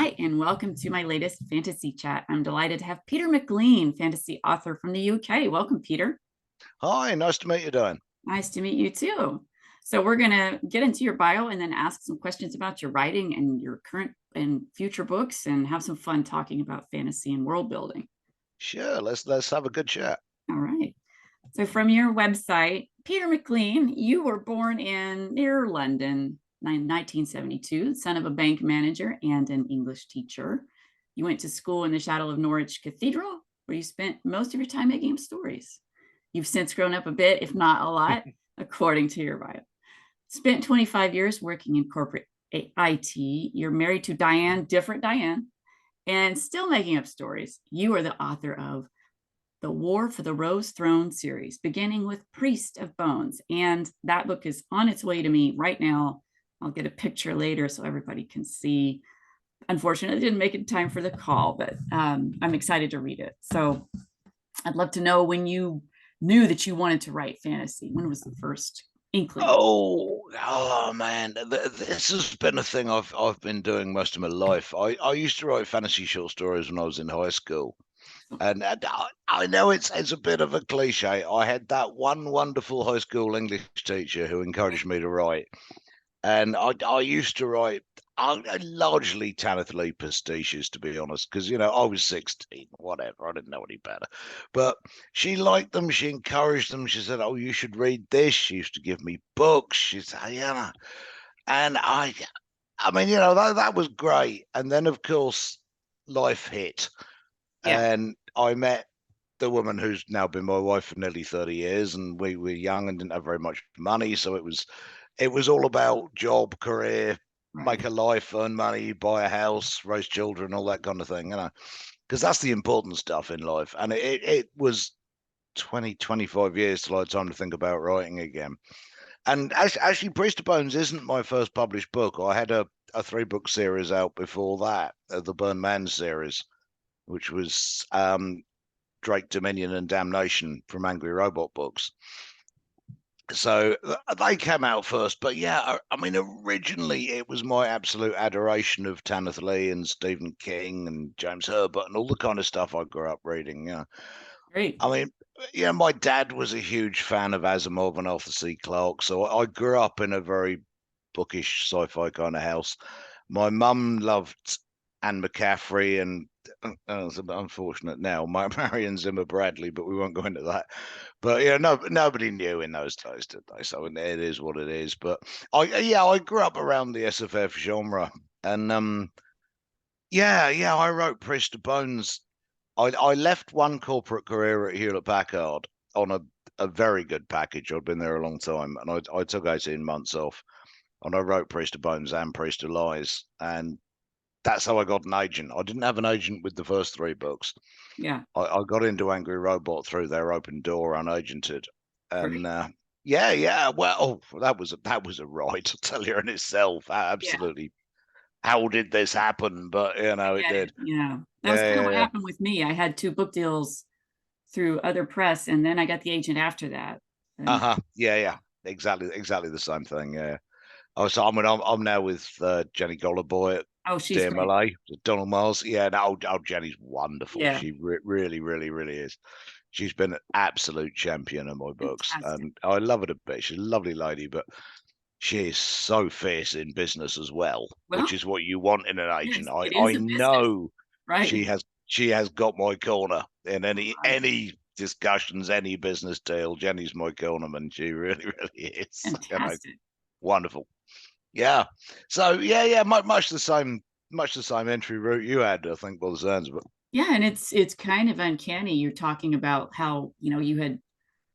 Hi, and welcome to my latest fantasy chat. I'm delighted to have Peter McLean, fantasy author from the UK. Welcome, Peter. Hi, nice to meet you, Dianne. Nice to meet you too. So, we're going to get into your bio and then ask some questions about your writing and your current and future books and have some fun talking about fantasy and world building. Sure, let's have a good chat. All right. So, from your website, Peter McLean, you were born in near London, 1972, son of a bank manager and an English teacher. You went to school in the shadow of Norwich Cathedral, where you spent most of your time making up stories. You've since grown up a bit, if not a lot, according to your bio. Spent 25 years working in corporate IT. You're married to Dianne, different Dianne, and still making up stories. You are the author of the War for the Rose Throne series, beginning with Priest of Bones. And that book is on its way to me right now. I'll get a picture later so everybody can see. Unfortunately, I didn't make it in time for the call, but I'm excited to read it. So I'd love to know when you knew that you wanted to write fantasy. When was the first inkling? Oh man, this has been a thing I've been doing most of my life. I used to write fantasy short stories when I was in high school, and I know it's a bit of a cliche. I had that one wonderful high school English teacher who encouraged me to write, and I used to write largely tentatively pastiches, to be honest, because I was 16, whatever. I didn't know any better, but she liked them. She encouraged them. She said, "Oh, you should read this." She used to give me books. She said, "Yeah," and I mean, that was great. And then, of course, life hit, Yeah. and I met the woman who's now been my wife for nearly 30 years, and we were young and didn't have very much money, so it was all about job, career, Right. make a life, earn money, buy a house, raise children, all that kind of thing, because that's the important stuff in life. And it was 20, 25 years till I had time to think about writing again. And actually, Priest of Bones isn't my first published book. I had a 3-book series out before that, the Burn Man series, which was Drake, Dominion, and Damnation from Angry Robot Books. So they came out first, but yeah, I mean, originally it was my absolute adoration of Tanith Lee and Stephen King and James Herbert and all the kind of stuff I grew up reading. Yeah, Great. I mean, yeah, my dad was a huge fan of Asimov and Arthur C. Clarke, so I grew up in a very bookish sci-fi kind of house. My mum loved Anne McCaffrey and it's a bit unfortunate now, Marion Zimmer Bradley, but we won't go into that. But yeah, no, nobody knew in those days, did they? So it is what it is. But I grew up around the SFF genre, and I wrote Priest of Bones. I left one corporate career at Hewlett Packard on a very good package. I'd been there a long time, and I took 18 months off, and I wrote Priest of Bones and Priest of Lies, and that's how I got an agent. I didn't have an agent with the first 3 books. Yeah. I got into Angry Robot through their open door unagented, and Great. well, that was a ride to tell you in itself. Yeah. Absolutely, how did this happen? But I it get it. did. Yeah. That was Yeah, kind of yeah, what yeah. happened with me. I had 2 book deals through other press, and then I got the agent after that. And Uh-huh. Yeah, yeah. Exactly the same thing. Yeah. I mean, I'm now with Jenny Gollerboy at oh, she's great. DMLA, Donald Miles. Yeah, no, Jenny's wonderful. Yeah. She really, really, really is. She's been an absolute champion in my books, Fantastic. and I love her to bits. She's a lovely lady, but she is so fierce in business as well, which Well, is what you want in an agent. yes, I it is I a business, know right? she has got my corner in Right. any discussions, any business deal. Jenny's my cornerman. She really, really is. Fantastic. Wonderful. Yeah. So yeah, much the same entry route you had, I think, by the sounds of it. Yeah, and it's kind of uncanny. You're talking about how, you had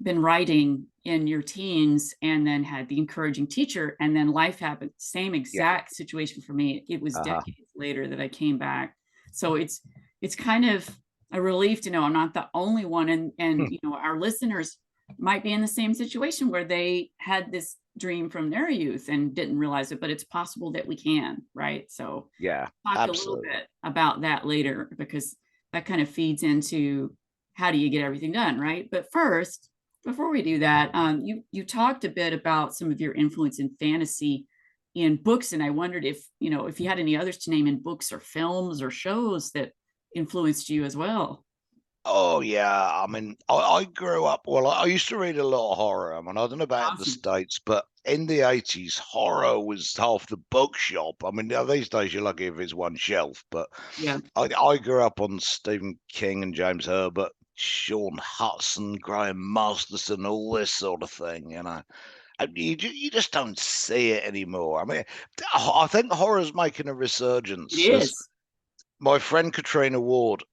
been writing in your teens and then had the encouraging teacher, and then life happened. Same Yeah. exact situation for me. It was Uh-huh. decades later that I came back. So it's kind of a relief to know I'm not the only one. And our listeners might be in the same situation where they had this dream from their youth and didn't realize it, but it's possible that we can, right? So Yeah, talk a little absolutely. bit about that later, because that kind of feeds into how do you get everything done, right? But first, before we do that, you talked a bit about some of your influence in fantasy. in books, and I wondered if, if you had any others to name in books or films or shows that influenced you as well. Oh yeah, I mean, I grew up. Well, I used to read a lot of horror. I mean, I don't know about in the Awesome. States, but in the 80s, horror was half the bookshop. I mean, now these days you're lucky if it's one shelf. But Yeah. I grew up on Stephen King and James Herbert, Sean Hudson, Graham Masterson, all this sort of thing. And you just don't see it anymore. I mean, I think horror's making a It resurgence. There's is. my friend Katrina Ward,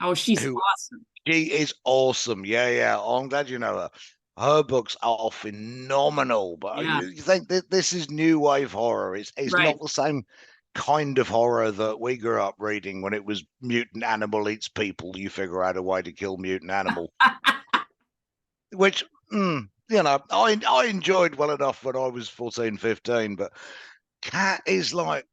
Oh, she's who awesome. she is awesome. Yeah, yeah. Oh, I'm glad you know her. Her books are phenomenal. But Yeah. you think that this is new wave horror? It's Right. not the same kind of horror that we grew up reading when it was mutant animal eats people. You figure out a way to kill mutant animal, which I enjoyed well enough when I was 14, 15. But Cat is like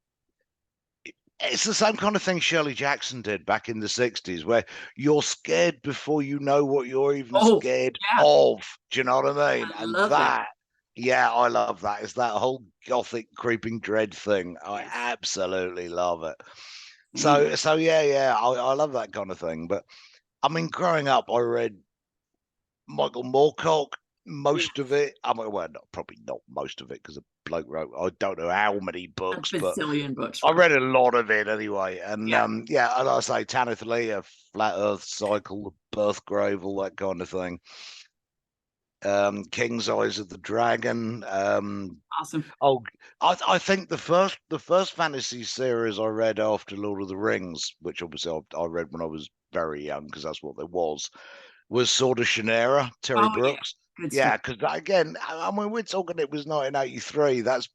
it's the same kind of thing Shirley Jackson did back in the 60s, where you're scared before you know what you're even Oh, scared yeah. of. Do you know what I mean? I And love that. yeah, I love that. It's that whole gothic creeping dread thing. I Yes. absolutely love it. Same. So yeah, I love that kind of thing. But I mean, growing up, I read Michael Moorcock, Yeah. most of it. I mean, well, probably not most of it because the bloke wrote I don't know how many A books, but bazillion books I for read a lot of it anyway. And yeah. yeah, and like I say Tanith Lee, a flat Earth cycle, the birth grave, all that kind of thing. King's Eyes of the Dragon. Awesome. Oh, I think the first fantasy series I read after Lord of the Rings, which obviously I read when I was very young because that's what there was Sword of Shannara, Terry Oh yeah. Brooks. Good stuff. Yeah, because again, I mean, we're talking it was 1983. That's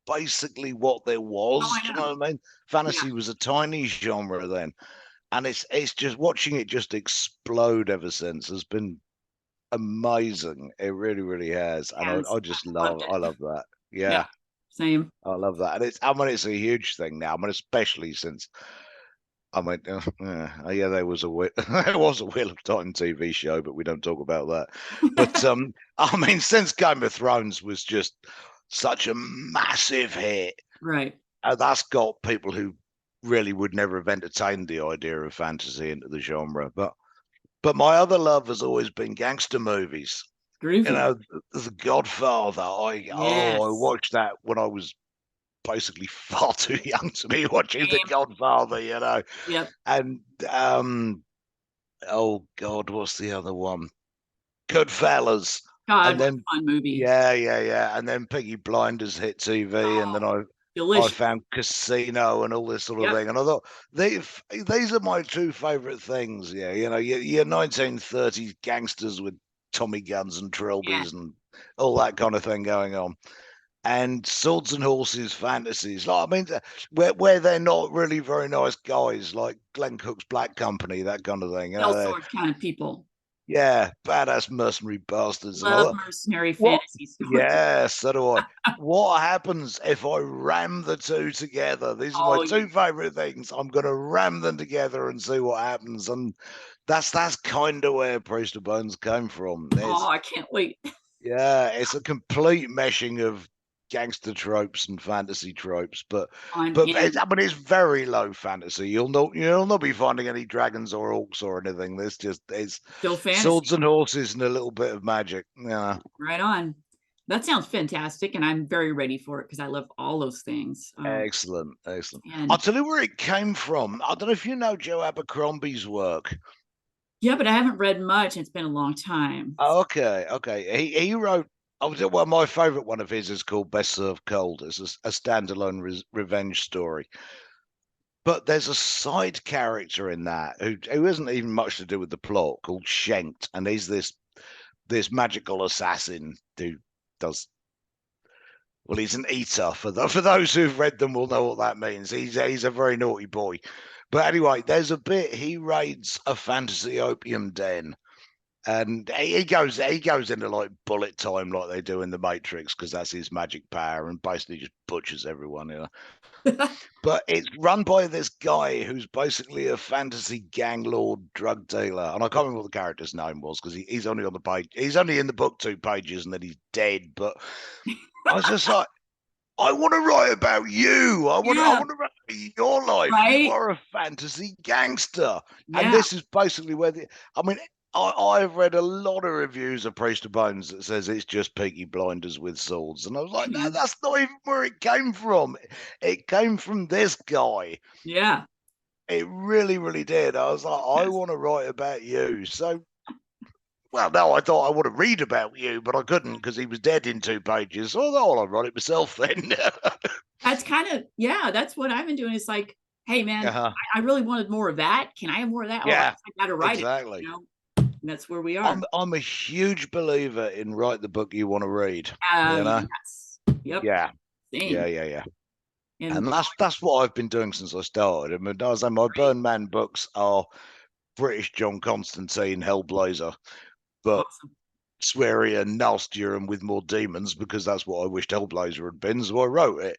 basically what there Oh, was. I Do you know. know what I mean? Yeah. Fantasy was a tiny genre then, and it's just watching it just explode ever since has been amazing. It really, really has, and Yes. I just I loved I it. love that. Yeah. Yeah, Same. I love that, and I mean, it's a huge thing now. I mean, especially since I mean, yeah, there was a there was a Wheel of Time TV show, but we don't talk about that. But I mean, since Game of Thrones was just such a massive hit, Right. that's got people who really would never have entertained the idea of fantasy into the genre. But my other love has always been gangster movies. You Groovy. know, The Godfather. I Yes. watched that when I was basically far too young to be watching The Same. Godfather. You know, Yep. and oh God, what's the other one? Goodfellas. God, And what then a fun movie. yeah. And then Piggy Blinders hit TV, and then Oh, I delicious. found Casino and all this sort of Yep. thing. And I thought these are my two favorite things. Yeah, your 1930s gangsters with Tommy guns and Yeah. trilbies and all that kind of thing going on. And swords and horses fantasies. Like I mean, where they're not really very nice guys, like Glenn Cook's Black Company, that kind of thing. Sell sword kind of people. Yeah, badass mercenary bastards. And I Love thought, mercenary what? fantasy stories. Yeah, so do I. What happens if I ram the two together? These are my Oh yeah. two favorite things. I'm going to ram them together and see what happens. And that's kind of where Priest of Bones came from. Oh, I can't wait. Yeah, it's a complete meshing of gangster tropes and fantasy tropes, On but and I mean it's very low fantasy. You'll not be finding any dragons or orcs or anything. There's just it's still fantasy. swords and horses and a little bit of magic. Yeah, Right on. That sounds fantastic, and I'm very ready for it because I love all those things. excellent, excellent. I'll And tell you where it came from. I don't know if you know Joe Abercrombie's work. yeah, but I haven't read much. It's been a long time. Oh, okay. He wrote. I was well. My favorite one of his is called Best Served Cold. It's a standalone revenge story. But there's a side character in that who isn't even much to do with the plot called Shanked, and he's this magical assassin who does well. He's an eater. For those who've read them will know what that means. He's a very naughty boy. But anyway, there's a bit he raids a fantasy opium den, and he goes into like bullet time like they do in the Matrix because that's his magic power, and basically just butchers everyone. But it's run by this guy who's basically a fantasy gang lord drug dealer, and I can't remember what the character's name was because he's only on the page. He's only in the book 2 pages, and then he's dead. But I was just like, I want to write about you. I Yeah, want to write your life. You right. are a fantasy gangster. And Yeah. this is basically where I mean, I've read a lot of reviews of Priest of Bones that says it's just Peaky Blinders with swords. And I was like, no, Mhm. that's not even where it came from. It came from this guy. Yeah. It really, really did. I was like, I Yes. want to write about you. So, well, no, I thought I want to read about you, but I couldn't because he was dead in 2 pages. So I thought, well, I'll write it myself then. That's kind of, yeah, that's what I've been doing. It's like, hey man, uh-huh. I really wanted more of that. Can I have more of that? Oh, I Yeah, gotta write it, exactly. you know? And that's where we are. I'm a huge believer in write the book you want to read. You know? Yes. Yep. Yeah, Same. yeah. And And that's what I've been doing since I started. I mean, I was saying my great. Burn Man books are British John Constantine, Hellblazer, but Awesome. swearier and nastier and with more demons because that's what I wished Hellblazer had been. So I wrote it.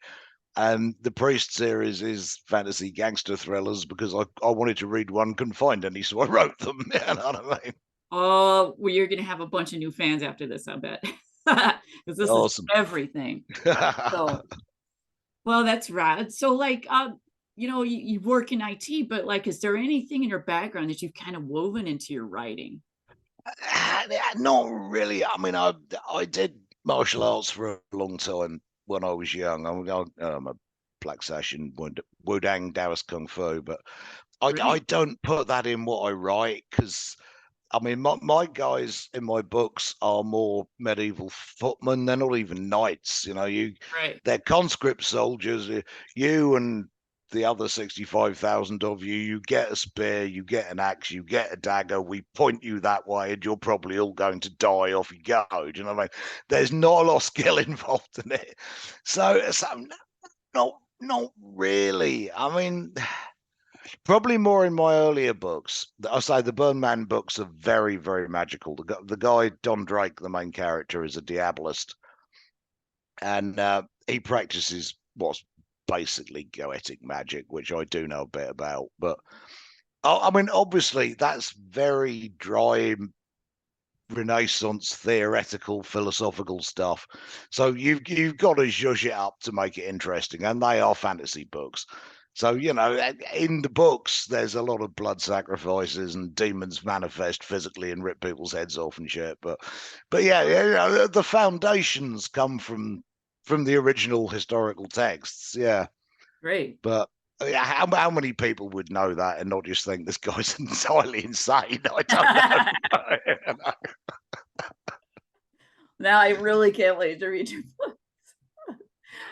And the Priest series is fantasy gangster thrillers because I wanted to read one, couldn't find any, so I wrote them. You know what I mean? Oh, well, you're gonna have a bunch of new fans after this, I bet. Because this is Awesome. everything. So, well, that's rad. So, like, you work in IT, but like, is there anything in your background that you've kind of woven into your writing? Not really. I mean, I did martial arts for a long time when I was young. I'm a black sash in Wudang Taoist Kung Fu, but I Great. don't put that in what I write because I mean, my guys in my books are more medieval footmen. They're not even knights. You know, Right. they're conscript soldiers. You and the other 65,000 of you, you get a spear, you get an axe, you get a dagger. We point you that way, and you're probably all going to die. Off you go. Do you know what I mean? There's not a lot of skill involved in it. So not really. I mean, probably more in my earlier books. I say the Burn Man books are very, very magical. The guy Don Drake, the main character, is a diabolist, and he practices what's basically goetic magic, which I do know a bit about. But I mean, obviously, that's very dry Renaissance theoretical philosophical stuff. So you've got to zhuzh it up to make it interesting, and they are fantasy books. So you know, in the books, there's a lot of blood sacrifices and demons manifest physically and rip people's heads off and shit. But yeah, you know, the foundations come from the original historical texts. Yeah, Great. but yeah, how many people would know that and not just think this guy's entirely insane? I don't know. Now I really can't wait to read your book.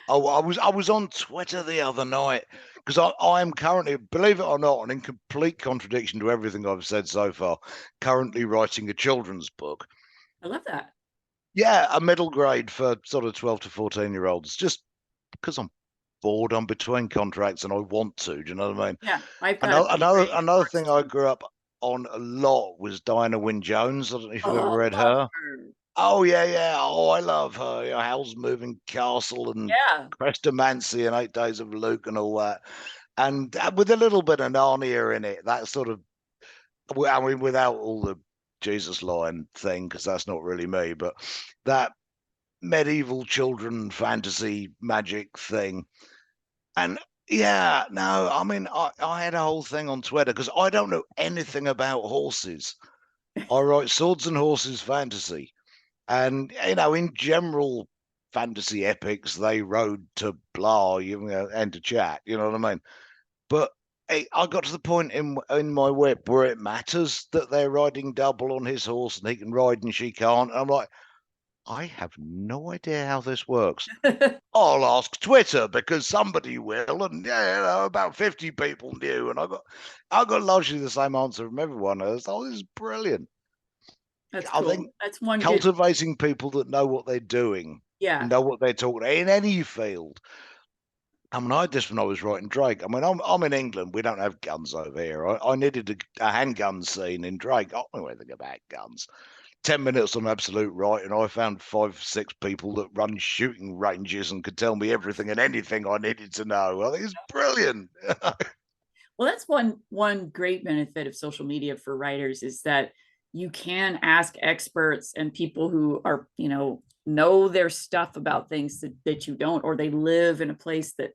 Oh, I was on Twitter the other night because I am currently, believe it or not, and in complete contradiction to everything I've said so far, currently writing a children's book. I love that. Yeah, a middle grade for sort of 12 to 14-year-olds, just because I'm bored. I'm between contracts and I want to. Do you know what I mean? Yeah, I've got a Another middle another grade that another works thing I too. grew up on a lot was Diana Wynne Jones. I don't know if you've ever Oh, read love her. her. Oh yeah. Oh, I love her. You know, Howl's Moving Castle and Yeah, Chrestomanci and 8 Days of Luke and all that. And with a little bit of Narnia in it, that sort of, I mean, without all the Jesus line thing, because that's not really me, but that medieval children fantasy magic thing. And yeah, no, I mean, I had a whole thing on Twitter because I don't know anything about horses. I write swords and horses fantasy. And, you know, in general fantasy epics, they rode to blah, you know, and to chat, you know what I mean? But I got to the point in my whip where it matters that they're riding double on his horse and he can ride and she can't. I'm like, I have no idea how this works. I'll ask Twitter because somebody will, and yeah, you know, about 50 people knew, and I got largely the same answer from everyone. I was, oh, this is brilliant. that's I cool. think That's one good. cultivating people that know what they're doing and Yeah. know what they're talking about in any field. I mean, I had this when I was writing Drake. I mean, I'm in England. We don't have guns over here. I needed a handgun scene in Drake. I don't know anything about guns. 10 minutes on absolute right, and I found 5, 6 people that run shooting ranges and could tell me everything and anything I needed to know. I think it's brilliant. Well, that's one great benefit of social media for writers is that you can ask experts and people who are, know their stuff about things that you don't, or they live in a place that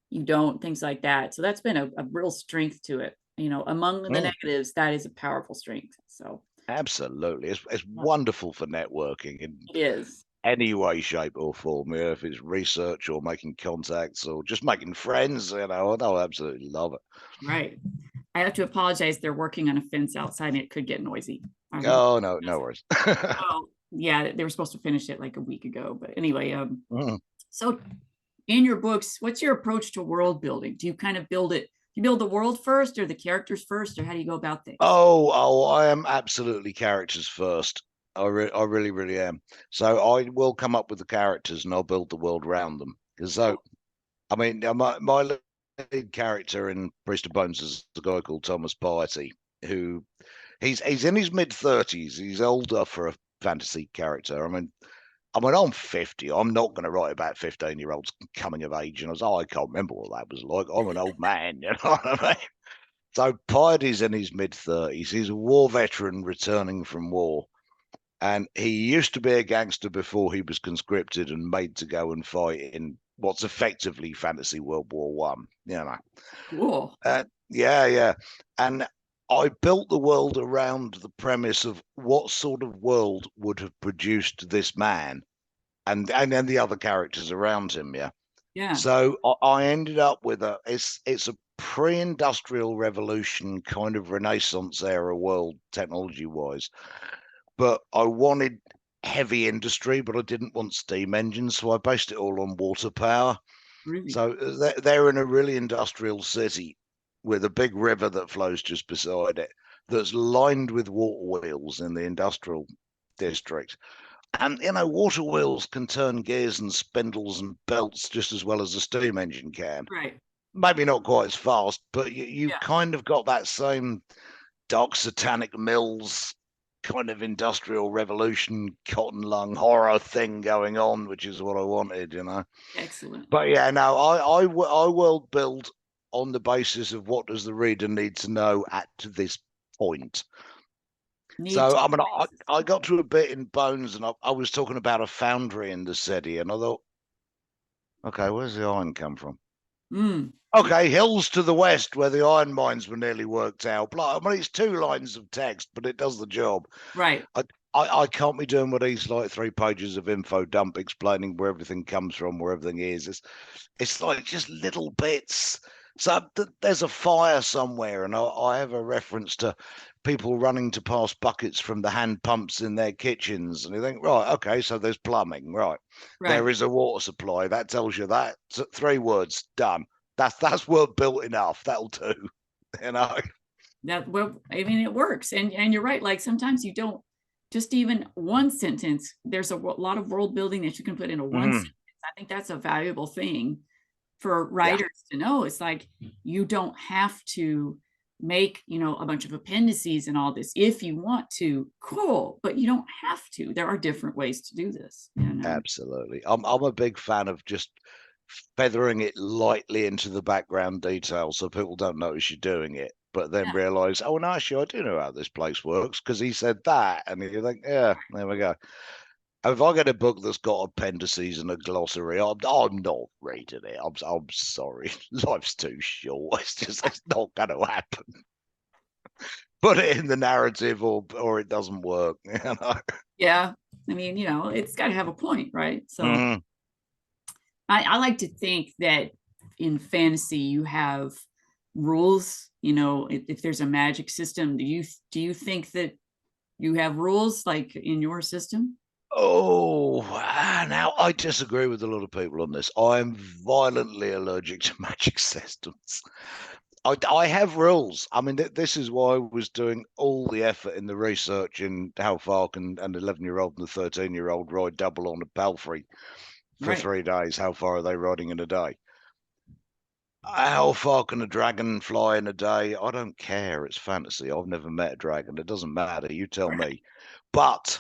you don't, things like that. So that's been a real strength to it. Among the Mm, negatives, that is a powerful strength. So absolutely. It's yeah, wonderful for networking in it is. any way, shape, or form. Yeah, if it's research or making contacts or just making friends, I absolutely love it. Right. I have to apologize. They're working on a fence outside and it could get noisy. I think. Oh, no, no worries. Oh, yeah, they were supposed to finish it like a week ago. But anyway, Mm. so in your books, what's your approach to world building? Do you kind of build it? You build the world first or the characters first, or how do you go about things? I am absolutely characters first. I really, really am. So I will come up with the characters and I'll build the world around them. Because so, I mean, my lead character in Priest of Bones is a guy called Thomas Piety, who he's in his mid-30s. He's older for a fantasy character. I'm 50. I'm not going to write about 15-year-olds coming of age. And I was, I can't remember what that was like. I'm an old man, you know what I mean? So Piety's in his mid-30s. He's a war veteran returning from war. And he used to be a gangster before he was conscripted and made to go and fight in what's effectively fantasy World War One. Cool. Yeah, yeah. And I built the world around the premise of what sort of world would have produced this man and then the other characters around him. Yeah. Yeah. So I ended up with it's a pre-industrial revolution kind of Renaissance era world technology wise, but I wanted heavy industry, but I didn't want steam engines, so I based it all on water power. Really. So they're in a really industrial city with a big river that flows just beside it that's lined with water wheels in the industrial district. And water wheels can turn gears and spindles and belts just as well as a steam engine can. Right. Maybe not quite as fast, but you've Yeah. kind of got that same dark satanic mills kind of industrial revolution cotton lung horror thing going on, which is what I wanted. Excellent. But yeah, no, I world build on the basis of what does the reader need to know at this point. Need So to I mean, I got to a bit in Bones, and I was talking about a foundry in the city, and I thought, okay, where's the iron come from? mm, yeah, Okay, hills to the west where the iron mines were nearly worked out. I mean, it's 2 lines of text, but it does the job. right. I can't be doing what these like 3 pages of info dump explaining where everything comes from, where everything is. It's like just little bits. So there's a fire somewhere, and I have a reference to people running to pass buckets from the hand pumps in their kitchens, and you think, right, okay, so there's plumbing, right? There Right. is a water supply. That tells you that. 3 words done. That's work built enough. That'll do. You know. That, well, I mean, it works. And you're right. Like sometimes you don't, just even one sentence, there's a lot of world building that you can put into one Mm, sentence. I think that's a valuable thing for yeah, writers to know. It's like you don't have to make, a bunch of appendices and all this. If you want to, cool, but you don't have to. There are different ways to do this. absolutely. I'm a big fan of just feathering it lightly into the background detail so people don't notice you're doing it, but then Yeah, realize, oh, no, actually, I do know how this place works because he said that. And you think, yeah, there we go. If I get a book that's got appendices and a glossary, I'm not reading it. I'm sorry. Life's too short. It's not going to happen. Put it in the narrative or it doesn't work. yeah. I mean, it's got to have a point, right? So Mhm. I like to think that in fantasy you have rules. If there's a magic system, do you think that you have rules like in your system? Oh, now I disagree with a lot of people on this. I'm violently allergic to magic systems. I have rules. I mean, this is why I was doing all the effort in the research in how far can an 11-year-old and a 13-year-old ride double on a palfrey for Right, 3 days. How far are they riding in a day? How far can a dragon fly in a day? I don't care. It's fantasy. I've never met a dragon. It doesn't matter. You tell right, me. But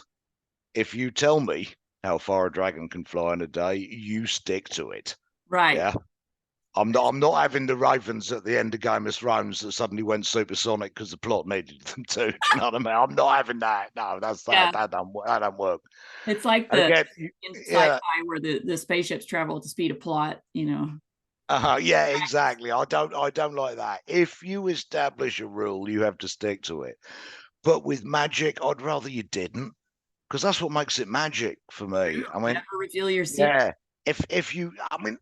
if you tell me how far a dragon can fly in a day, you stick to it. right. Yeah. I'm not having the Ravens at the end of Game of Thrones that suddenly went supersonic because the plot needed them to. Do you know what I mean? I'm not having that. No, that's Yeah, that don't work. it's like And the again, in yeah, sci-fi where the spaceships travel at the speed of plot, you know. yeah, exactly. I don't like that. If you establish a rule, you have to stick to it. But with magic, I'd rather you didn't, because that's what makes it magic for me. True. I mean, Never reveal your secret. yeah. If you, I mean,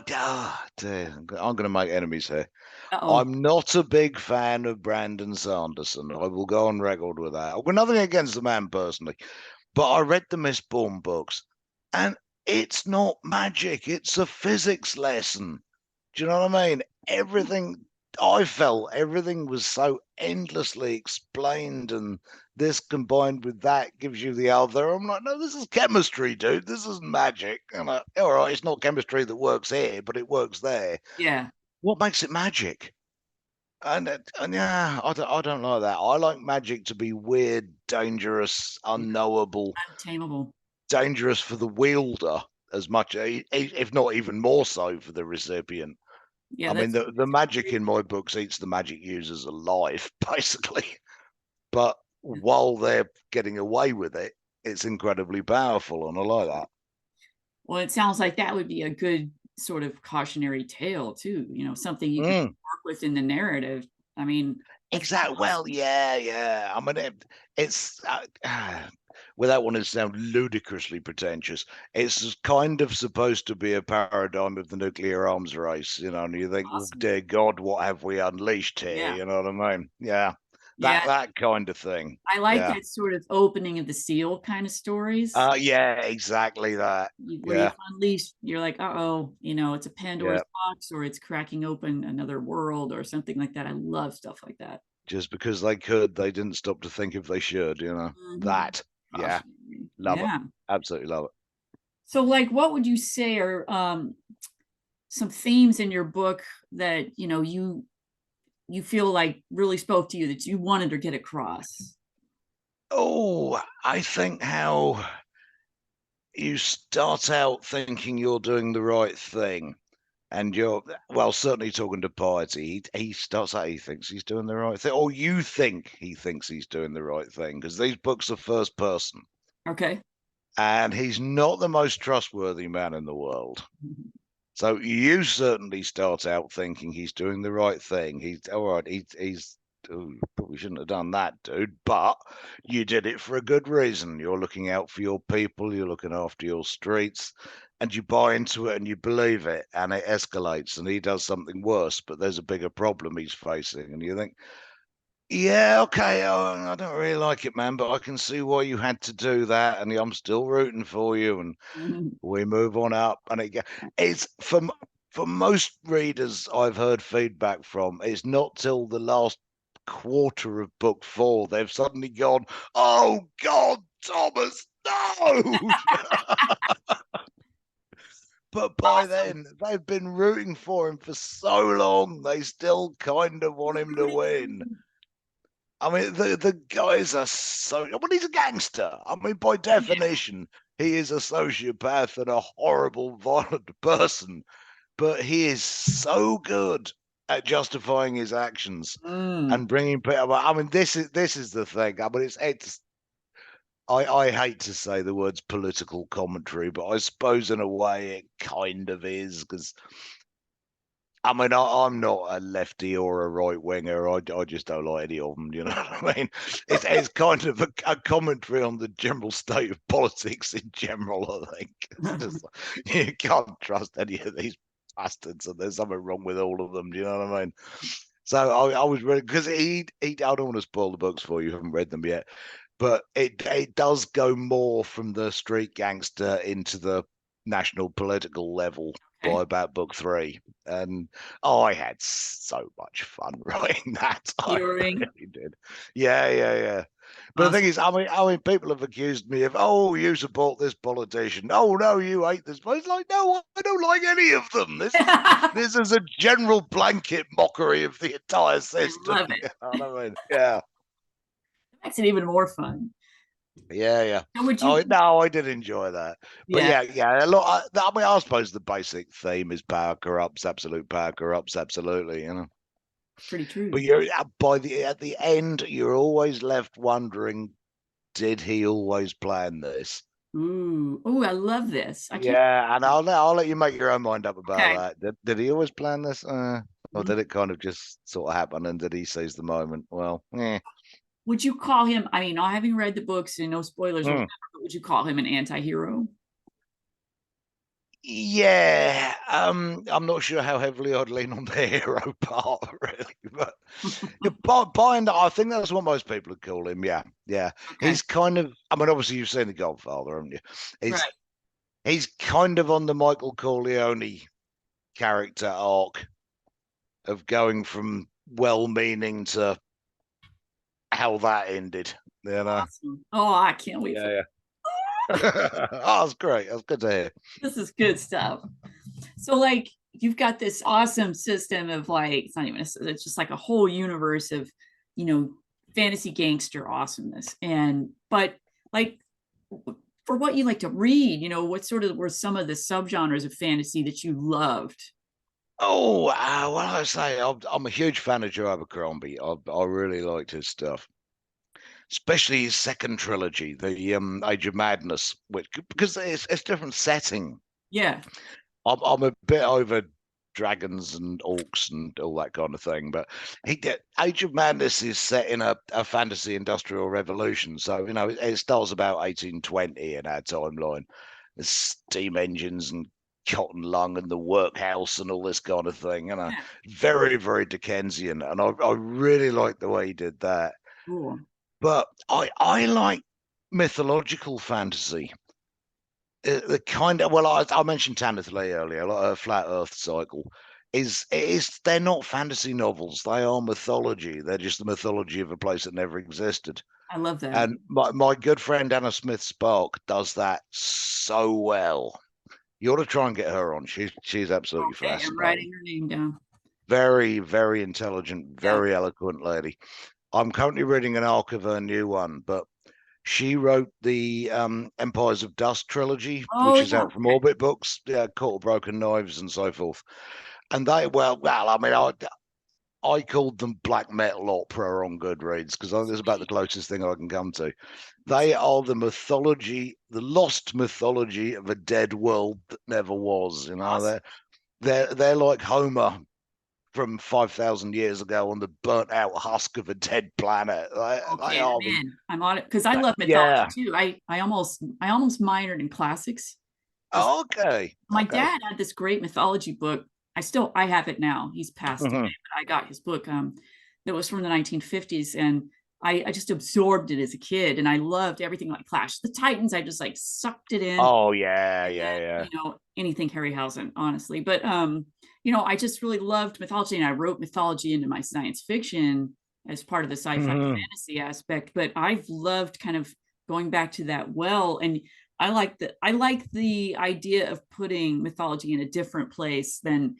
dear, I'm going to make enemies here. Uh-oh. I'm not a big fan of Brandon Sanderson. I will go on record with that. I've got nothing against the man personally, but I read the Mistborn books, and it's not magic. It's a physics lesson. Do you know what I mean? Everything was so endlessly explained, and this combined with that gives you the other. I'm like, no, this is chemistry, dude. This isn't magic. I'm like, all right, it's not chemistry that works here, but it works there. Yeah. What makes it magic? And yeah, I don't like that. I like magic to be weird, dangerous, Yeah. unknowable, Untamable. dangerous for the wielder as much, if not even more so for the recipient. Yeah, I mean, that's the magic in my books eats the magic users alive, basically. But while they're getting away with it, it's incredibly powerful, and I like that. well, it sounds like that would be a good sort of cautionary tale too, you know, something you can Mm. work with in the narrative. I mean, that's Exactly. Well, awesome. yeah, yeah. I mean, it's without wanting to sound ludicrously pretentious, it's kind of supposed to be a paradigm of the nuclear arms race, you know. And you think, well, Awesome. dear God, what have we unleashed here? Yeah. You know what I mean? Yeah, Yeah. that kind of thing. I like Yeah. that sort of opening of the seal kind of stories. Yeah, exactly that. Where you've Yeah, unleashed, you're like, uh-oh, you know, it's a Pandora's yeah. box or it's cracking open another world or something like that. I love stuff like that. Just because they could, they didn't stop to think if they should, you know. Mhm. That, yeah, Cautionary. love it. Yeah. Absolutely love it. So like what would you say are some themes in your book that, you know, you feel like really spoke to you that you wanted to get across? Oh, I think how you start out thinking you're doing the right thing. And you're, well, certainly talking to piety, he starts out, he thinks he's doing the right thing, or you think he thinks he's doing the right thing, because these books are first person. Okay. And he's not the most trustworthy man in the world. So you certainly start out thinking he's doing the right thing. He's all right. He's oh, you probably shouldn't have done that, dude. But you did it for a good reason. You're looking out for your people. You're looking after your streets, and you buy into it and you believe it. And it escalates, and he does something worse. But there's a bigger problem he's facing, and you think, yeah, okay, I don't really like it, man, but I can see why you had to do that, and I'm still rooting for you. And Mhm. we move on up, and it's for most readers I've heard feedback from, it's not till the last quarter of book 4 they've suddenly gone, oh God, Thomas, no. But by Awesome. then they've been rooting for him for so long, they still kind of want You're him to rooting for win. me. I mean, the guys are so. Well, he's a gangster. I mean, by Yeah. definition, he is a sociopath and a horrible, violent person. But he is so good at justifying his actions Mm. and bringing people. I mean, this is the thing. I mean, it's. I hate to say the words political commentary, but I suppose in a way it kind of is, because I mean, I'm not a lefty or a right winger. I just don't like any of them. You know what I mean? It's kind of a commentary on the general state of politics in general. I think it's just like, you can't trust any of these bastards, and there's something wrong with all of them. Do you know what I mean? So I was really, because I don't want to spoil the books for you. You haven't read them yet, but it does go more from the street gangster into the national political level Okay. by about book 3. And I had so much fun writing that. I Teetering. really did. Yeah, yeah, yeah. But the Awesome. thing is, I mean, people have accused me of, oh, you support this politician. Oh no, you hate this. It's like, no, I don't like any of them. I This is a general blanket mockery of the entire system. love it. You know what I mean? Yeah. Makes it even more fun. Yeah. How would Oh you? no, I did enjoy that. But Yeah, yeah, a lot. I mean, I suppose the basic theme is power corrupts, absolute power corrupts, absolutely. pretty true. But you're at the end, you're always left wondering, did he always plan this? Ooh, oh, I love this. I can't. Yeah, and I'll let you make your own mind up about Okay. that. Did he always plan this, or Mhm. did it kind of just sort of happen? And did he seize the moment? Well, Would you call him? I mean, not having read the books and no spoilers or hmm. whatever, but would you call him an anti-hero? Yeah, I'm not sure how heavily I'd lean on the hero part, really, but yeah, by and I think that's what most people would call him. Yeah. Okay, He's kind of. I mean, obviously you've seen The Godfather, haven't you? He's right. he's kind of on the Michael Corleone character arc of going from well-meaning to how that ended. You know? Awesome. Oh, I can't wait for Yeah. Oh, that's great. That's good to hear. this. Is good stuff. So, like, you've got this awesome system of like, it's not even, it's just like a whole universe of, you know, fantasy gangster awesomeness. And, but like, for what you like to read, you know, what sort of were some of the subgenres of fantasy that you loved? Oh, what I say, I'm a huge fan of Joe Abercrombie. I really liked his stuff, especially his second trilogy, the Age of Madness, which because it's different setting. Yeah, I'm a bit over dragons and orcs and all that kind of thing, but Age of Madness is set in a fantasy industrial revolution. So it starts about 1820 in our timeline. There's steam engines and cotton lung and the workhouse and all this kind of thing. yeah, Very very Dickensian, and I really like the way he did that. cool. But I like mythological fantasy. The kind of well, I mentioned Tanith Lee earlier, like a flat Earth cycle. They're not fantasy novels. They are mythology. They're just the mythology of a place that never existed. I love that. And my good friend Anna Smith Spark does that so well. You ought to try and get her on. She's absolutely Okay, I'm fascinating. writing her name down. Very, very intelligent, Yeah. very eloquent lady. I'm currently reading an arc of her new one, but she wrote the Empires of Dust trilogy, Oh, which is yeah. out from Orbit Books, Court of Broken Knives and so forth. And they, well, I mean, I called them black metal opera on Goodreads because that's about the closest thing I can come to. They are the mythology, the lost mythology of a dead world that never was. Awesome. They're like Homer from 5,000 years ago on the burnt out husk of a dead planet. They Okay, are I'm the in. I'm on it because I love mythology yeah. too. I almost minored in classics because Okay. my Okay. dad had this great mythology book. I have it now. He's passed away, Mhm. but I got his book that was from the 1950s, and I just absorbed it as a kid, and I loved everything like Clash of the Titans. I just like sucked it in, Oh yeah, and yeah, then yeah. anything Harryhausen, honestly. But I just really loved mythology, and I wrote mythology into my science fiction as part of the sci-fi Mhm. fantasy aspect. But I've loved kind of going back to that well, and I like the idea of putting mythology in a different place than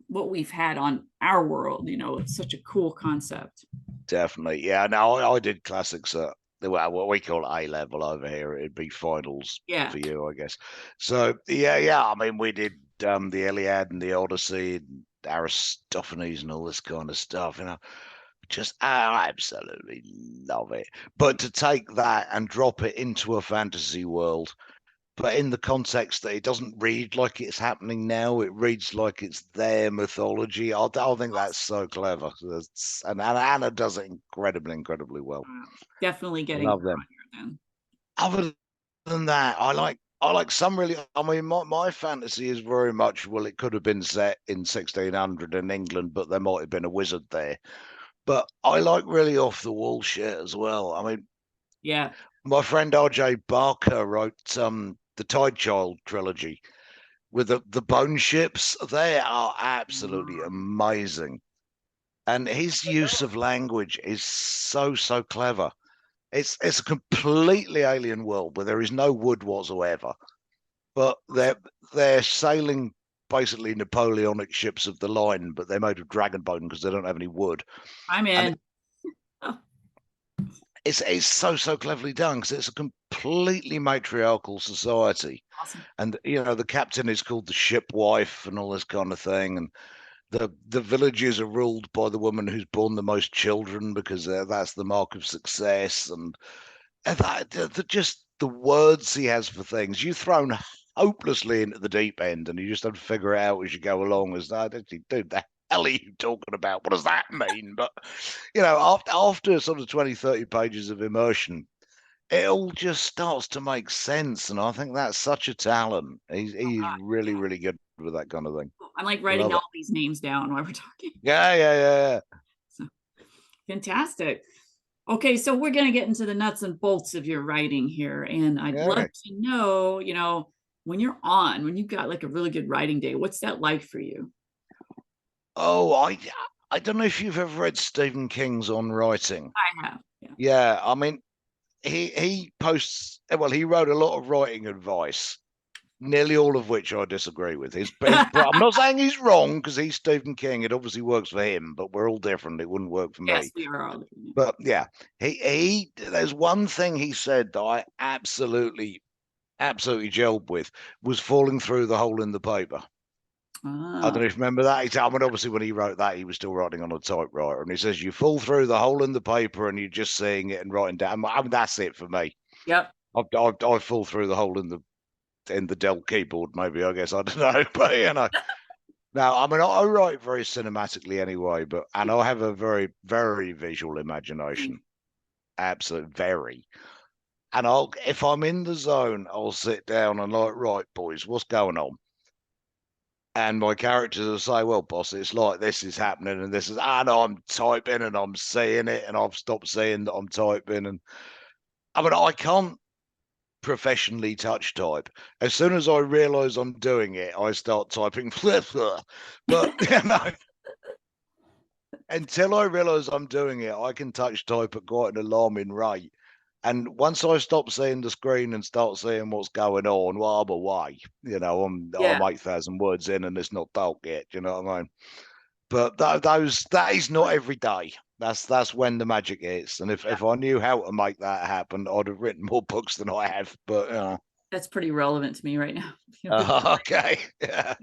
what we've had on our world. It's such a cool concept. Definitely. Yeah. No, I did classics at well, what we call A level over here. It'd be finals Yeah. for you, I guess. So yeah. I mean, we did the Iliad and the Odyssey, and Aristophanes, and all this kind of stuff. Just I absolutely love it. But to take that and drop it into a fantasy world, but in the context that it doesn't read like it's happening now, it reads like it's their mythology. I think that's so clever. And Anna does it incredibly, incredibly well. Definitely getting Love her them. on here then. Other than that, I like some really. I mean, my fantasy is very much well. It could have been set in 1600 in England, but there might have been a wizard there. But I like really off the wall shit as well. I mean, Yeah. my friend R.J. Barker wrote the Tide Child trilogy with the bone ships. They are absolutely amazing, and his use of language is so clever. It's a completely alien world where there is no wood whatsoever, but they're sailing basically Napoleonic ships of the line, but they're made of dragon bone because they don't have any wood. I'm And in. Oh, it's so cleverly done because it's a completely matriarchal society. Awesome. And the captain is called the shipwife and all this kind of thing, and the villages are ruled by the woman who's born the most children because that's the mark of success. And just the words he has for things, you're thrown hopelessly into the deep end, and you just have to figure it out as you go along. As that, dude, the hell are you talking about? What does that mean? But after sort of 20, 30 pages of immersion, it all just starts to make sense. And I think that's such a talent. Oh He's God, really, yeah. really good with that kind of thing. I'm like I writing love it. all these names down while we're talking. Yeah. So fantastic. Okay, so we're going to get into the nuts and bolts of your writing here. And I'd Yeah, love okay. to know, when when you've got like a really good writing day, what's that like for you? Oh, I don't know if you've ever read Stephen King's On Writing. I have. Yeah. Yeah, I mean, he posts. Well, he wrote a lot of writing advice, nearly all of which I disagree with. I'm not saying he's wrong because he's Stephen King. It obviously works for him, but we're all different. It wouldn't work for Yes, me. we are all different. But yeah, he there's one thing he said that I absolutely gelled with was falling through the hole in the paper. I Ah, don't know if you remember that. I mean, obviously, when he wrote that, he was still writing on a typewriter, and he says you fall through the hole in the paper, and you're just seeing it and writing down. I mean, that's it for me. yep. I fall through the hole in the Dell keyboard, maybe. I guess I don't know, but Now, I mean, I write very cinematically anyway, and I have a very very visual Same. imagination, absolute very. And if I'm in the zone, I'll sit down and like, right, boys, what's going on? And my characters will say, well, boss, it's like this is happening and this is, and I'm typing and I'm seeing it and I've stopped seeing that I'm typing. And I mean, I can't professionally touch type. As soon as I realize I'm doing it, I start typing. But, until I realize I'm doing it, I can touch type at quite an alarming rate. And once I stop seeing the screen and start seeing what's going on, well, I'm away. I'm Yeah. 8,000 words in and it's not dark yet. You know what I mean? But that is not every day. That's when the magic is. And Yeah. if I knew how to make that happen, I'd have written more books than I have. But That's pretty relevant to me right now. okay, yeah,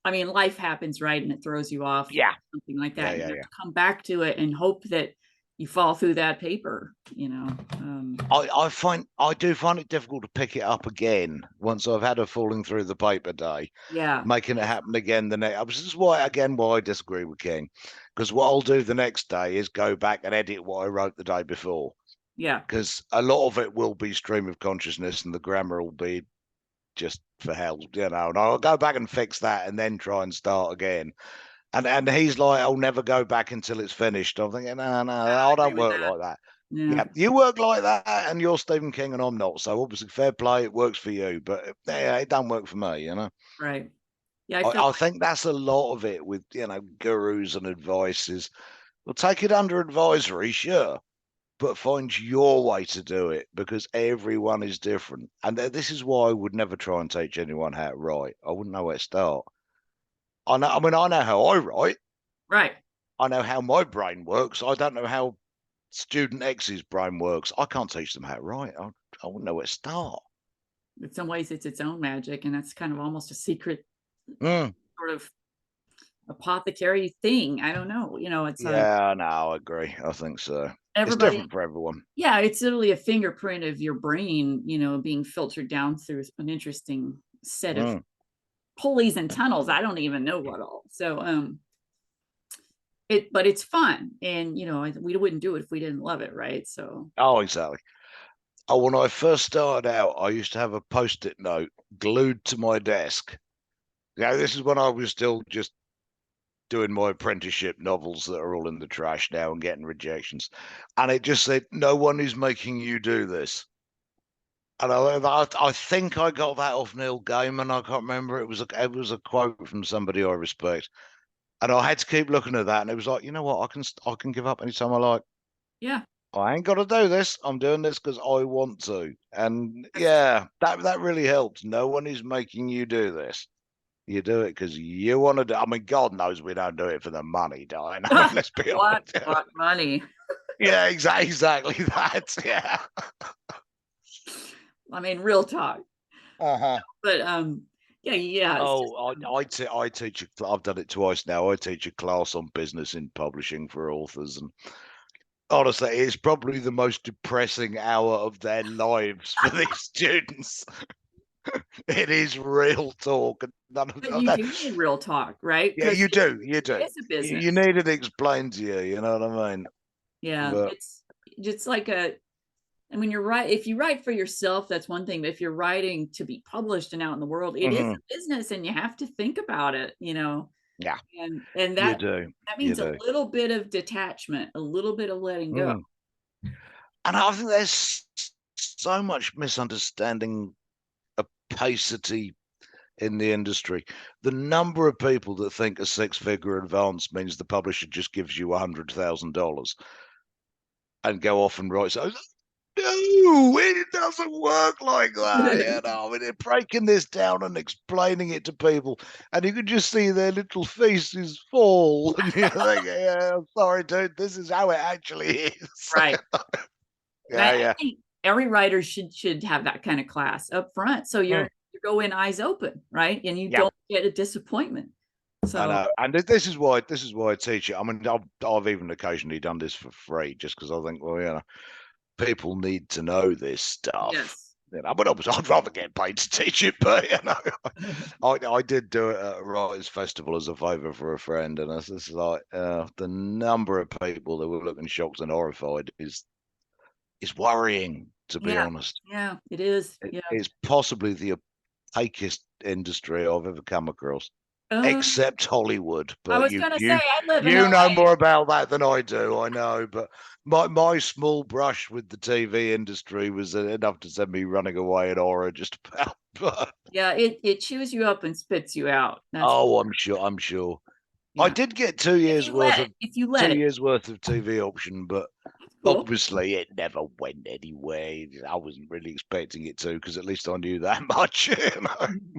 I mean, life happens, right? And it throws you off, yeah, something like yeah, that. And yeah, you have yeah. to come back to it and hope that you fall through that paper. I do find it difficult to pick it up again once I've had a falling through the paper day. Yeah. Making it happen again the next. This is why I disagree with King, because what I'll do the next day is go back and edit what I wrote the day before, Yeah. because a lot of it will be stream of consciousness and the grammar will be just for hell, and I'll go back and fix that and then try and start again. And he's like, I'll never go back until it's finished. I'm thinking, no, I I agree don't with work that. like that. Yeah. Yeah, you work like that, and you're Stephen King, and I'm not. So obviously, fair play. It works for you, but yeah, it don't work for me. Right. Yeah. I feel I think that's a lot of it with gurus and advices. Well, take it under advisory, sure, but find your way to do it because everyone is different. And this is why I would never try and teach anyone how to write. I wouldn't know where to start. I know how I write. right. I know how my brain works. I don't know how student X's brain works. I can't teach them how to write. I wouldn't know where to start. In some ways, it's its own magic, and that's kind of almost a secret Mm, sort of apothecary thing. I don't know. It's yeah, no, I agree. I think so. It's everybody. different for everyone. Yeah, it's literally a fingerprint of your brain, being filtered down through an interesting set of Mm. pulleys and tunnels. I don't even know what all. So, but it's fun, and we wouldn't do it if we didn't love it, right? So, Oh, exactly. Oh, when I first started out, I used to have a Post-it note glued to my desk. This is when I was still just doing my apprenticeship novels that are all in the trash now and getting rejections. And it just said, no one is making you do this. And I think I got that off Neil Gaiman. I can't remember. It was a quote from somebody I respect. And I had to keep looking at that. And it was like, you know what? I can give up anytime I like. yeah, I ain't got to do this. I'm doing this because I want to. And that's yeah, that really helps. No one is making you do this. You do it because you want to do. I mean, God knows we don't do it for the money, Diane. I mean, let's be what honest. money. Yeah, exactly that. Yeah. I mean, real talk. Uh-huh. But yeah. It's just, Oh, I teach. I've done it twice now. I teach a class on business in publishing for authors, and honestly, it's probably the most depressing hour of their lives for these students. It is real talk, and none but of you that. do need real talk, right? Yeah, Because you do. You it do. is a You business. need it explained to you. You know what I mean? Yeah, But it's just like a. And when you're right, if you write for yourself, that's one thing. But if you're writing to be published and out in the world, it is mhm, a business, and you have to think about it. yeah, And you that do. You means a do. little bit of detachment, a little bit of letting go. Mm. And I think there's so much misunderstanding opacity in the industry. The number of people that think a six-figure advance means the publisher just gives you $100,000 and go off and write. So, no, it doesn't work like that. You know, I mean, breaking this down and explaining it to people, and you can just see their little faces fall, and you're like, "Yeah, I'm sorry, dude. This is how it actually is." Right. And Yeah, I yeah. think every writer should have that kind of class up front. So Mm, you go in eyes open, right? And you yeah. don't get a disappointment. I So know, and this is why I teach it. I mean, I've even occasionally done this for free, just because I think, well, people need to know this stuff. yes. But obviously, I'd rather get paid to teach it. But I did do it at a writers' festival as a favour for a friend, and it's just like the number of people that were looking shocked and horrified is worrying. To be Yeah. honest, Yeah, it is. Yeah. it's possibly the opacest industry I've ever come across. Uh, Except Hollywood, I but was you gonna say you I live in you know LA. more about that than I do. I know, but my small brush with the TV industry was enough to send me running away in horror just about. But Yeah, it chews you up and spits you out. That's oh, I'm sure. I'm sure. I yeah. did get 2 years worth of If you let two it, years worth of TV option, but that's cool. obviously it never went anywhere. I wasn't really expecting it to, because at least I knew that much.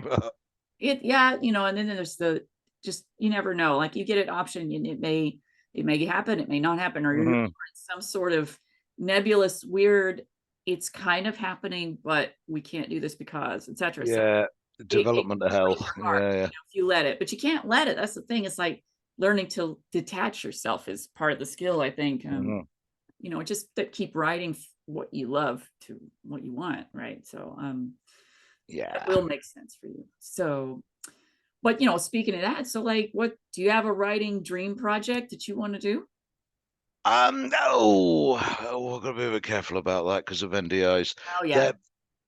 But, Yeah, and then there's the just you never know. Like you get an option and it may happen, it may not happen, or you're mhm. in some sort of nebulous, weird, it's kind of happening, but we can't do this because, etc. So Yeah, it development can of break hell. your heart, Yeah, yeah. if you let it, but you can't let it. That's the thing. It's like learning to detach yourself is part of the skill, I think. Mhm. Just that keep writing what you love to what you want, right? So that Yeah. will make sense for you. So but speaking of that, so like what do you have a writing dream project that you want to do? No, I've got to be a bit careful about that because of NDAs. Oh yeah,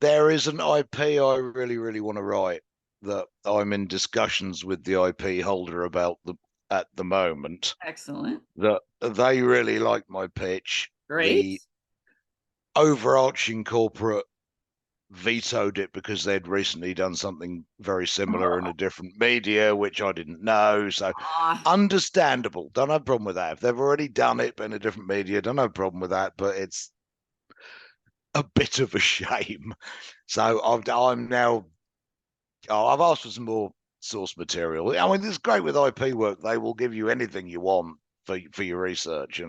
There is an IP I really, really want to write that I'm in discussions with the IP holder about at the moment. excellent. That they really like my pitch. Great. The overarching corporate vetoed it because they'd recently done something very similar in a different media, which I didn't know. So Ah, understandable. Don't have a problem with that. If they've already done it but in a different media, don't have a problem with that. But it's a bit of a shame. So I'm now. Oh, I've asked for some more source material. I mean, it's great with IP work. They will give you anything you want for your research.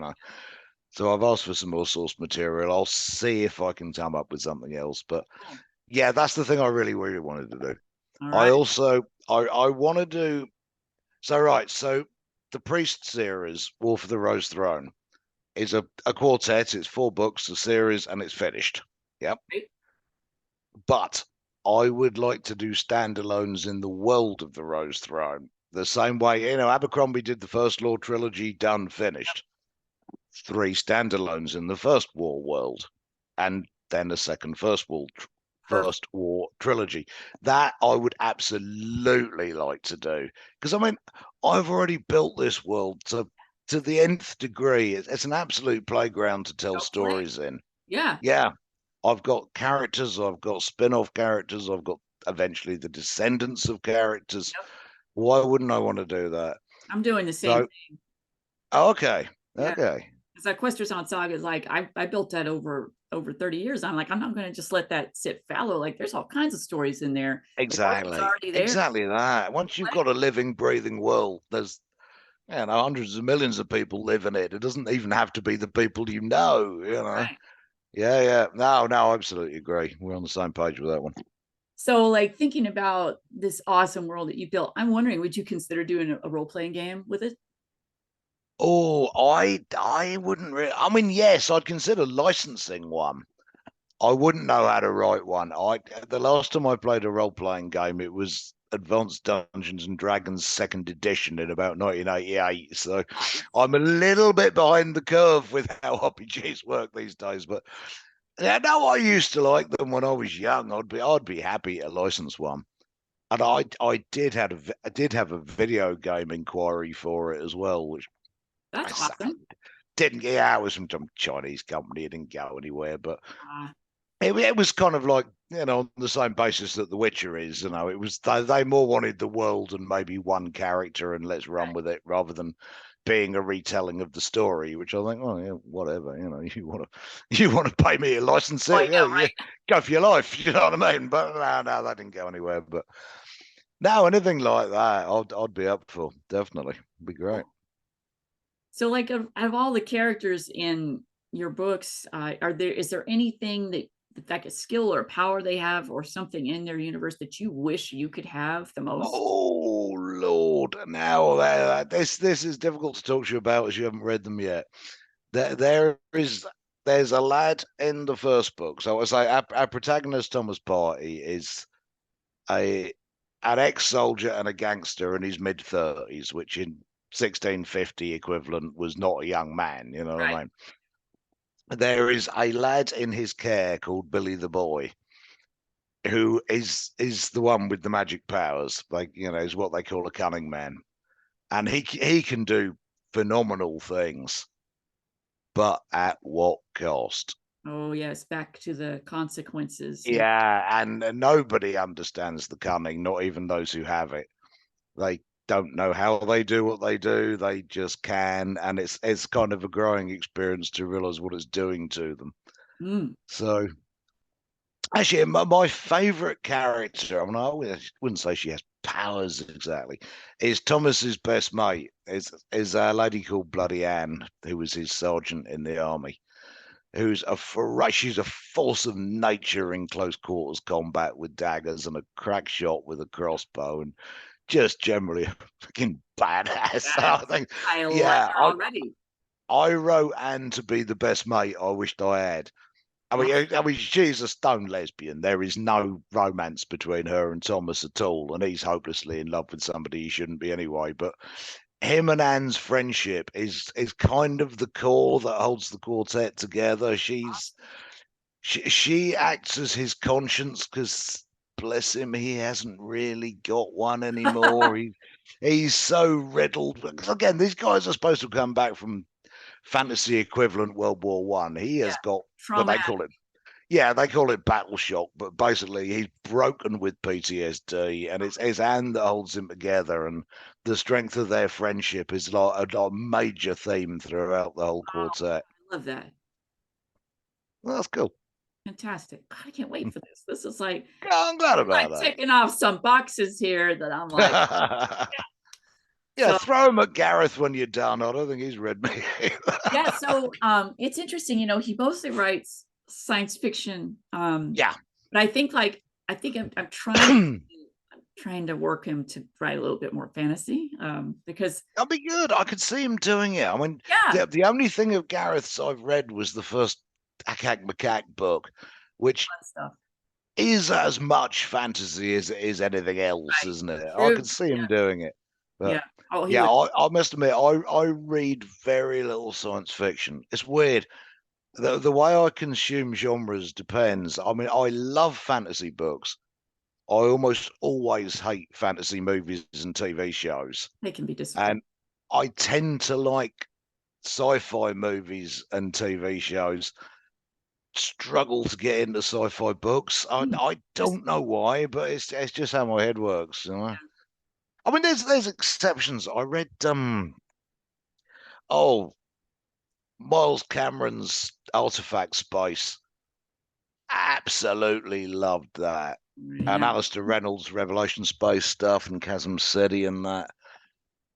So I've asked for some more source material. I'll see if I can come up with something else. But cool. yeah, that's the thing I really, really wanted to do. All I right. also I want to do so the Priest series, War for the Rose Throne, is a quartet. It's 4 books, a series, and it's finished. Yep. Great. But I would like to do standalones in the world of the Rose Throne. The same way, Abercrombie did the first Law trilogy, done, finished. 3 standalones in the First War world, and then a second Perfect. First War trilogy. That I would absolutely like to do, because I mean, I've already built this world to the nth degree. It's an absolute playground to tell No plan. stories in. Yeah. Yeah, I've got characters, I've got spin-off characters, I've got eventually the descendants of characters. Yep. Why wouldn't I want to do that? I'm doing the same So, thing. okay, Yeah. okay, Because that Equestrian Saga is like I built that over 30 years. I'm like, I'm not going to just let that sit fallow. Like there's all kinds of stories in there. The world is exactly, already there. exactly that. Once you've got a living, breathing world, You know, hundreds of millions of people live in it. It doesn't even have to be the people you know, you know. Right. Yeah, yeah. No, no, I absolutely agree. We're on the same page with that one. So, like thinking about this awesome world that you built, I'm wondering, would you consider doing a role-playing game with it? Oh, I wouldn't really. I mean, yes, I'd consider licensing one. I wouldn't know how to write one. The last time I played a role playing game, it was Advanced Dungeons and Dragons second edition in about 1988. So Nice. I'm a little bit behind the curve with how RPGs work these days. But yeah, no, I used to like them when I was young. I'd be happy to license one. And I did have a video game inquiry for it as well, which I That's awesome. didn't. Yeah, it was from some Chinese company. It didn't go anywhere, but Uh, it was kind of like, you know, on the same basis that The Witcher is. You know, it was they more wanted the world and maybe one character and let's run right. with it rather than being a retelling of the story. Which I think, oh yeah, whatever. You know, you want to pay me to license Oh, I it, yeah, know, yeah, right? go for your life. You know what I mean? But no, that didn't go anywhere. But no, anything like that, I'd be up for, definitely. It'd be great. Cool. So, like, out of all the characters in your books, is there anything that like a skill or power they have, or something in their universe that you wish you could have the most? Oh Lord! Now this is difficult to talk to you about as you haven't read them yet. There's a lad in the first book. So I say our protagonist Thomas Party is a an ex-soldier and a gangster in his mid-30s, which in 1650 equivalent was not a young man. You know what Right. I mean? There is a lad in his care called Billy the Boy, who is the one with the magic powers, like, you know, is what they call a cunning man, and he can do phenomenal things, but at what cost? Oh, yes, back to the consequences. Yeah. Yeah, and nobody understands the cunning, not even those who have it. They don't know how they do what they do. They just can, and it's kind of a growing experience to realize what it's doing to them. Mm. So actually, my favorite character, I mean, wouldn't say she has powers exactly, is Thomas's best mate, is a lady called Bloody Anne, who was his sergeant in the army, she's a force of nature in close quarters combat with daggers and a crack shot with a crossbow, and just generally a fucking badass. So Yes, I think, I like yeah, her already. I wrote Anne to be the best mate I wished I had. I mean, she's a stone lesbian. There is no romance between her and Thomas at all, and he's hopelessly in love with somebody he shouldn't be anyway. But him and Anne's friendship is kind of the core that holds the quartet together. She acts as his conscience because bless him, he hasn't really got one anymore. He's so riddled. Because again, these guys are supposed to come back from fantasy equivalent World War I. He Yeah, has got what they traumatic. call it. Yeah, they call it battle shock, but basically he's broken with PTSD, and it's Anne that holds him together, and the strength of their friendship is like a major theme throughout the whole Wow, quartet. I love that. Well, that's cool. Fantastic. God, I can't wait for this. This is like Yeah, I'm glad like about ticking off some boxes here that I'm like, that. Yeah, so throw him at Gareth when you're done. I don't think he's read me. yeah, so it's interesting, he mostly writes science fiction. Yeah. But I think I'm That'll trying to work him to write a little bit more fantasy. Because be good. I could see him doing it. I mean, yeah, the only thing of Gareth's I've read was the first Akak Makak book, which fun stuff. is as much fantasy as it is anything else, Right. isn't it? I True. could see him doing it. But Yeah. Oh, he yeah, would. I must admit, I read very little science fiction. It's weird. The way I consume genres depends. I mean, I love fantasy books. I almost always hate fantasy movies and TV shows. They can be disappointing. And I tend to like sci-fi movies and TV shows, struggle to get into sci-fi books. Hmm. I Just don't know why, but it's just how my head works. You know? I mean, there's exceptions. I read oh, Miles Cameron's Artifact Space. Absolutely loved that. And yeah. Alistair Reynolds' Revelation Space stuff and Chasm City and that.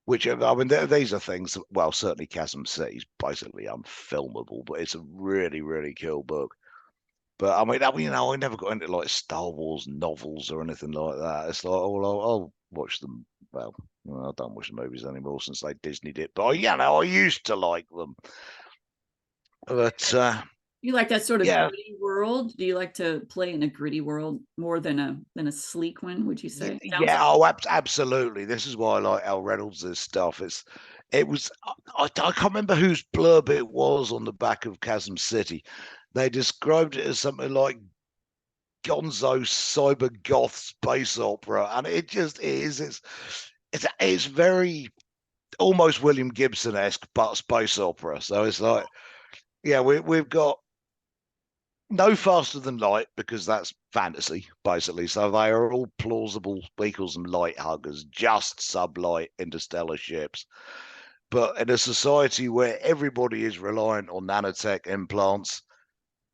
which I mean, these are things. Well, certainly Chasm City is basically unfilmable, but it's a really, really cool book. But I mean, I never got into like Star Wars novels or anything like that. It's like, oh, I'll watch them. Well, I don't watch the movies anymore since they Disneyed it. But I used to like them. But You like that sort of yeah, gritty world? Do you like to play in a gritty world more than a sleek one? Would you say? Sounds yeah, oh, absolutely. This is why I like Al Reynolds' stuff. It was. I can't remember whose blurb it was on the back of Chasm City. They described it as something like gonzo cyber goth space opera, and it just is. It's very almost William Gibson-esque, but space opera. So it's like, yeah, we've got no faster than light because that's fantasy, basically. So they are all plausible equals and light huggers, just sublight interstellar ships. But in a society where everybody is reliant on nanotech implants,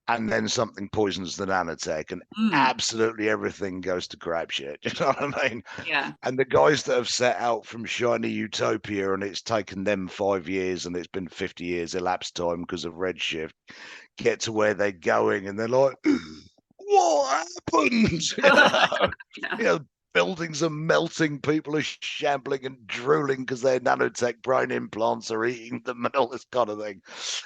and then something poisons the nanotech, and mm, absolutely everything goes to crap shit. You know what I mean? yeah. And the guys that have set out from shiny utopia, and it's taken them 5 years, and it's been 50 years elapsed time because of redshift, get to where they're going, and they're like, "What happened?" Yeah. You know, buildings are melting, people are shambling and drooling because their nanotech brain implants are eating them, and all this kind of thing.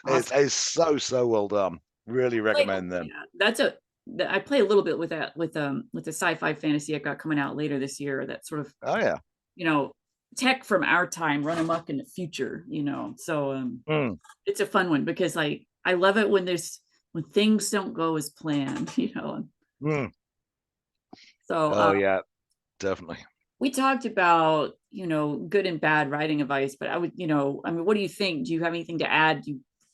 Awesome. It's so well done. Really recommend them. Yeah, that's a I play a little bit with the sci-fi fantasy I got coming out later this year. That sort of, Oh yeah. you know, tech from our time run amok in the future. So Mm, it's a fun one because I love it when things don't go as planned. mm. So Oh yeah, definitely. we talked about good and bad writing advice, but I mean, what do you think? Do you have anything to add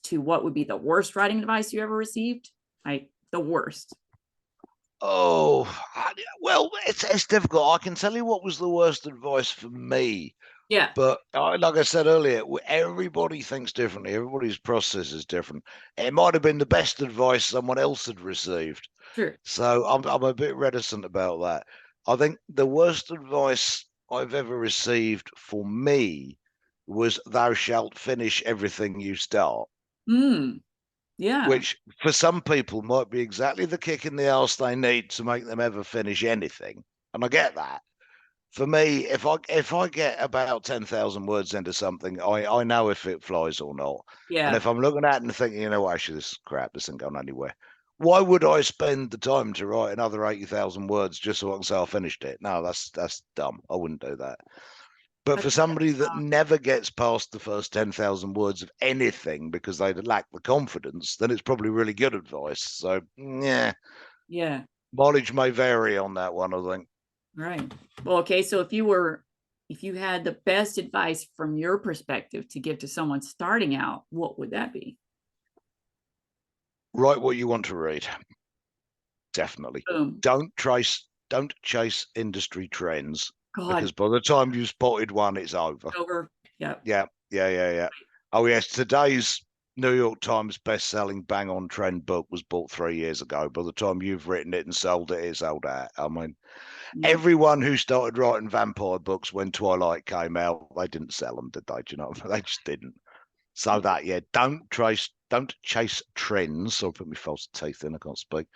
to what would be the worst writing advice you ever received? The worst. Oh, well, it's difficult. I can tell you what was the worst advice for me, Yeah, but like I said earlier, everybody thinks differently. Everybody's process is different. It might have been the best advice someone else had received, sure. so I'm a bit reticent about that. I think the worst advice I've ever received for me was "Thou shalt finish everything you start." Mm, yeah, Which for some people might be exactly the kick in the arse they need to make them ever finish anything. And I get that. For me, if I get about 10,000 words into something, I know if it flies or not. And yeah. if I'm looking at it and thinking, actually this is crap, this ain't going anywhere. Why would I spend the time to write another 80,000 words just so I can say I finished it? No, that's dumb. I wouldn't do that. But for somebody that never gets past the first 10,000 words of anything because they lack the confidence, then it's probably really good advice. So, yeah, Yeah, mileage may vary on that one, I think. right. Well, okay, so if you had the best advice from your perspective to give to someone starting out, what would that be? Write what you want to read. Definitely. Boom. Don't chase industry trends God, because by the time you've spotted one, it's over. over. Yeah. Yeah. Oh, yes. Today's New York Times best-selling bang-on trend book was bought 3 years ago. By the time you've written it and sold it, it's sold out. I mean, Yeah. everyone who started writing vampire books when Twilight came out, they didn't sell them, did they? Do you know? They just didn't. So that, yeah, don't chase trends. So I put my false teeth in. I can't speak.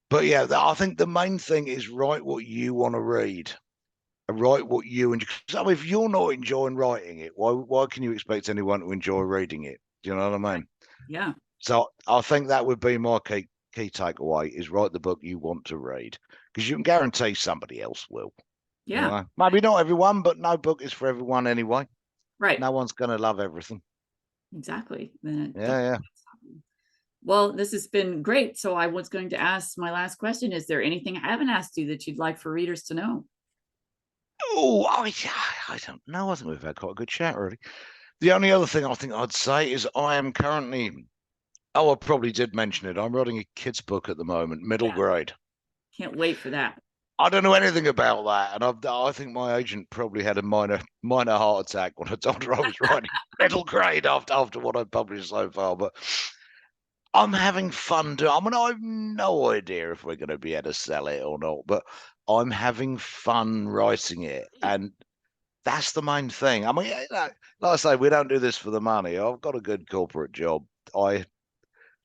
But yeah, I think the main thing is write what you want to read. Write what you enjoy. So if you're not enjoying writing it, why can you expect anyone to enjoy reading it? Do you know what I mean? Yeah. So I think that would be my key takeaway is write the book you want to read because you can guarantee somebody else will. Yeah. Maybe not everyone, but no book is for everyone anyway. Right. No one's going to love everything. Exactly. Then Yeah. well, this has been great. So I was going to ask my last question. Is there anything I haven't asked you that you'd like for readers to know? Oh, I don't know. I think we've had quite a good chat, really. The only other thing I think I'd say is I am currently, I probably did mention it. I'm writing a kid's book at the moment, middle Yeah. grade. Can't wait for that. I don't know anything about that, and I think my agent probably had a minor heart attack when I told her I was writing middle grade after what I've published so far. But I'm having fun. I mean, I have no idea if we're going to be able to sell it or not, but I'm having fun writing it, and that's the main thing. I mean, like I say, we don't do this for the money. I've got a good corporate job. I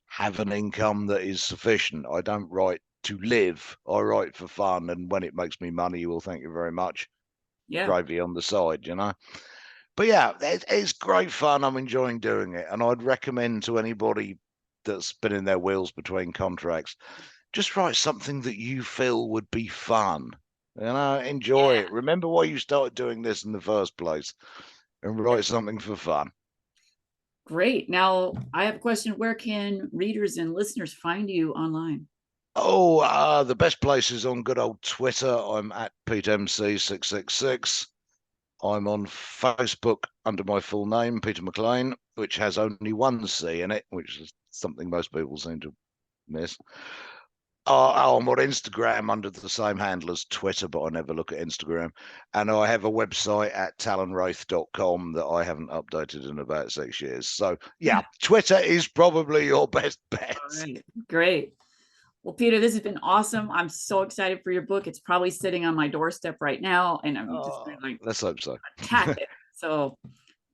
have an income that is sufficient. I don't write to live. I write for fun, and when it makes me money, well, thank you very much. Yeah. Gravy on the side, you know. But yeah, it's great fun. I'm enjoying doing it, and I'd recommend to anybody that's spinning their wheels between contracts, just write something that you feel would be fun. You know, enjoy Yeah. it. Remember why you started doing this in the first place, and write something for fun. Great. Now I have a question. Where can readers and listeners find you online? Oh, the best place is on good old Twitter. I'm at PeteMC666. I'm on Facebook under my full name, Peter McLean, which has only one C in it, which is something most people seem to miss. I'm on Instagram under the same handle as Twitter, but I never look at Instagram. And I have a website at talonwraith.com that I haven't updated in about 6 years. So, yeah, Twitter is probably your best bet. All right. Great. Well, Peter, this has been awesome. I'm so excited for your book. It's probably sitting on my doorstep right now, and I'm just going to Let's hope so. attack it. So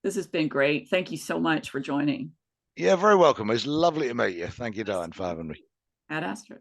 this has been great. Thank you so much for joining. Yeah, very welcome. It's lovely to meet you. Thank you, Dianne, for having me. Ad Astra.